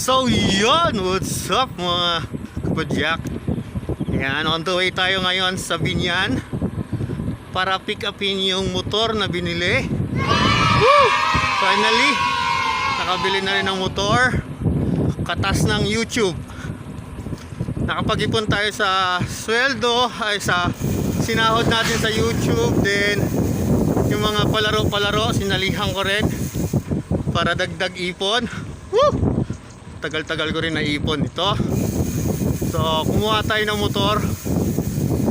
So yun, what's up mga kapadyak? Yan, on the way tayo ngayon sa Binyan para pick upin yung motor na binili. Woo! Finally, nakabili na rin ng motor. Katas ng YouTube. Nakapag-ipon tayo sa sweldo, ay sa sinahod natin sa YouTube. Then yung mga palaro-palaro, sinalihan ko rin para dagdag ipon. Woo! Tagal-tagal ko rin naipon ito. So kumuha tayo ng motor.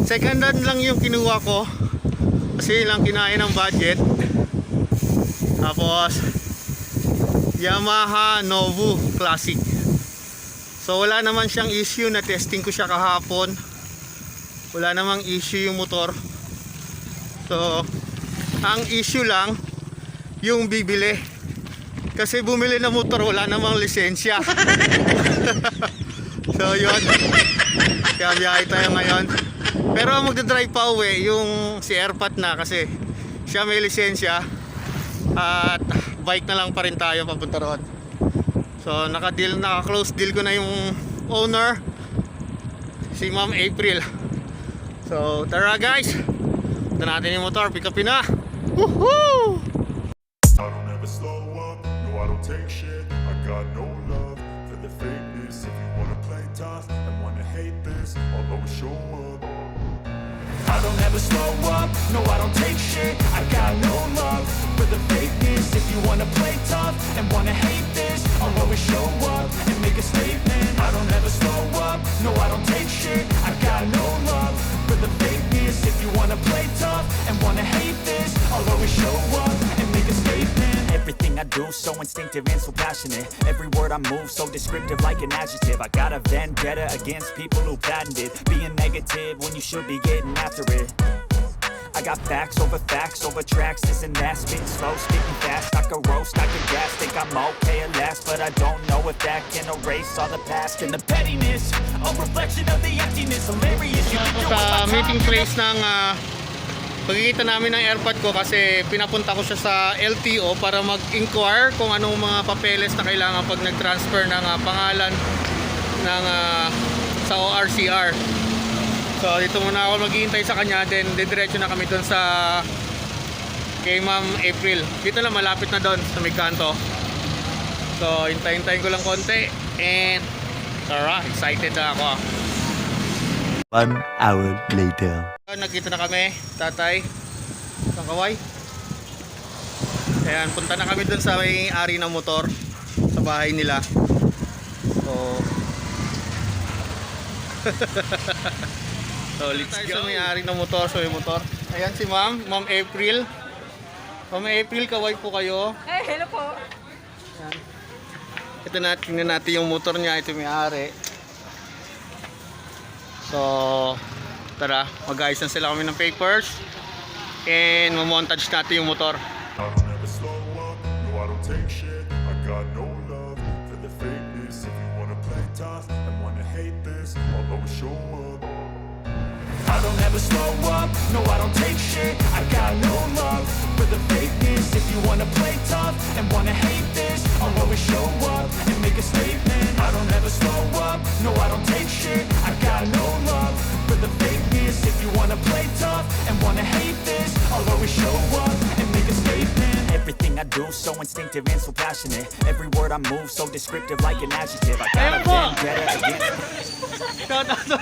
Second hand lang yung kinuha ko kasi lang kinain ng budget. Tapos Yamaha Novu Classic. So wala naman siyang issue, na testing ko siya kahapon. Wala namang issue yung motor. So ang issue lang yung bibili. Kasi bumili ng motor, wala namang lisensya. So yun, kaya biyahe tayo ngayon. Pero magdadrive pa uwi yung si Airpat na, kasi siya may lisensya. At bike na lang pa rin tayo papunta roon. So naka-close deal ko na yung owner, si Ma'am April. So tara guys, ito natin yung motor, pick upin na. Woohoo! I don't ever slow up, no I don't take shit. I got no love for the fakeness. If you wanna play tough and wanna hate this, I'll always show up. I don't ever slow up, no I don't take shit. I got no love for the fakeness. If you wanna play tough and wanna hate this, I'll always show up and make a statement. I don't ever slow up, no I don't take shit. I got no love for the fakeness. If you wanna play tough and wanna hate this, I'll always show up and make a statement. Everything I do so instinctive and so passionate. Every word I move so descriptive like an adjective. I got a vendetta against people who patented being negative when you should be getting after it. I got facts over tracks, this and that. Spitting slow, speaking fast, I could roast, I could gas. Think I'm okay at last, but I don't know if that can erase all the past. And the pettiness, a reflection of the emptiness. Hilarious, you think you're Sa worth my meeting time. place ng pagkikita namin ng Airpod ko, kasi pinapunta ko siya sa LTO para mag-inquire kung anong mga papeles na kailangan pag nag-transfer ng pangalan ng sa ORCR. So dito muna ako maghihintay sa kanya, then didiretso na kami doon sa kay Ma'am April. Dito lang, malapit na doon sa may kanto. So hintayin ko lang konti, and tara, excited na ako. 1 hour later. Nagkita na kami, tatay, sa Kaway. Ayan, punta na kami dun sa may-ari ng motor, sa bahay nila. So so let's go. Sa may-ari ng motor, so yung motor. Ayan si Ma'am April. Ma'am April, Kaway po kayo. Hey, hello po. Ayan. Ito na, tingnan natin yung motor niya, ito may-ari. So tara, mag-ayos na sila kami ng papers and mamontage natin yung motor. I don't ever slow up, no I don't take shit. I got no love for the fakeness. If you wanna play tough and wanna hate this, I'll always show up. I don't ever slow up, no I don't take shit. I got no love for the fakeness. If you wanna play tough and wanna hate this, I'll always show up and make a statement. I don't ever slow up, no I don't take shit. I got no love for the fakeness. If you wanna play tough and wanna hate this, I'll always show up and make a statement. Everything I do so instinctive and so passionate. Every word I move so descriptive like an adjective. I got a vendetta against. Shout out to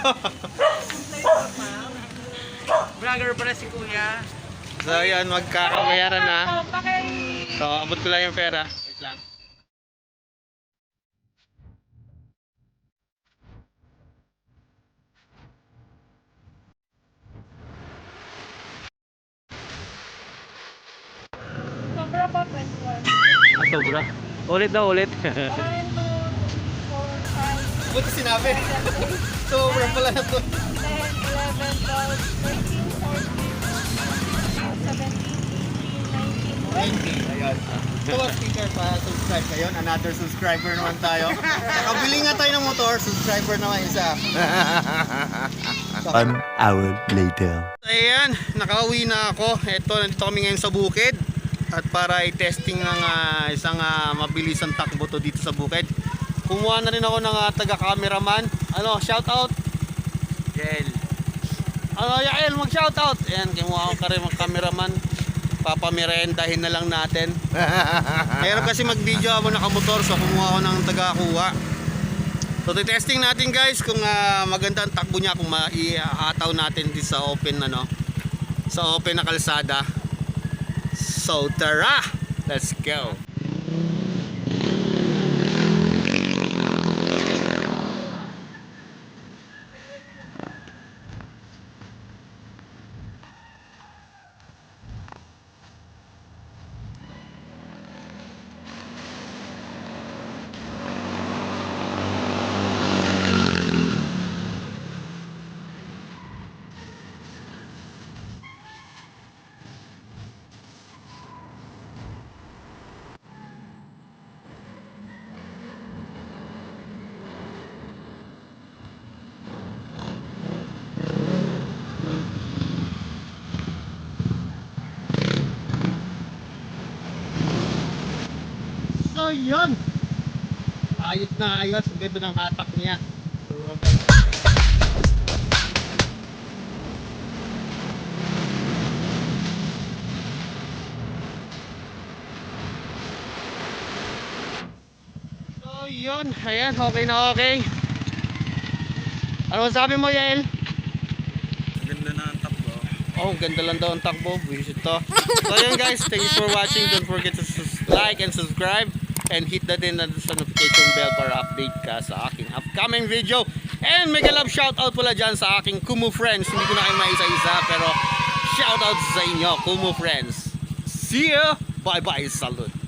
Vlogger pala si Kuya. so yan, magkakabayaran na. So abot ko lang yung pera. Wait lang. Sobra po, 21. Sobra. Ulit na ulit. 1, 2, 4, 5, Buti sinabi. Sobra pala na to. 10, 11, 12, 13, 14, 15, 16, 17, 18, 19. Ayun. So speaker pa, subscribe kayo. Another subscriber naman tayo. Nakabili nga tayo ng motor, subscriber naman isa. 1 hour later. Ayan, nakauwi na ako. Ito, nandito kami ngayon sa bukid. At para i-testing ng isang mabilisang takbo to dito sa bukid. Kumuha na rin ako ng taga-cameraman. Ano, shout out. Gel. Ano, Yael, mag-shout out. Ayan, kumuha ko ka rin ng cameraman. Papamirendahin na lang natin. Mayroon kasi mag-video ako nakamotor, so kumuha ko ng taga-kuha. So, testing natin guys kung maganda ang takbo niya, kung maihataw natin dito sa open, sa open na kalsada. So, tara! Let's go! So yun, ayos na ayos, ang ganda ng hatak niya. So yun, ayan, okay na okay. Ano sabi mo, Yael? Ganda na ang takbo. Oh, ganda lang daw ang takbo. Visit to. So yun guys, thank you for watching. Don't forget to like and subscribe. And hit na din sa notification bell para update ka sa aking upcoming video. And mega love shoutout pala dyan sa aking Kumu friends. Hindi ko na kayo maisa-isa, pero shoutout sa inyo, Kumu friends. See ya! Bye bye, salute!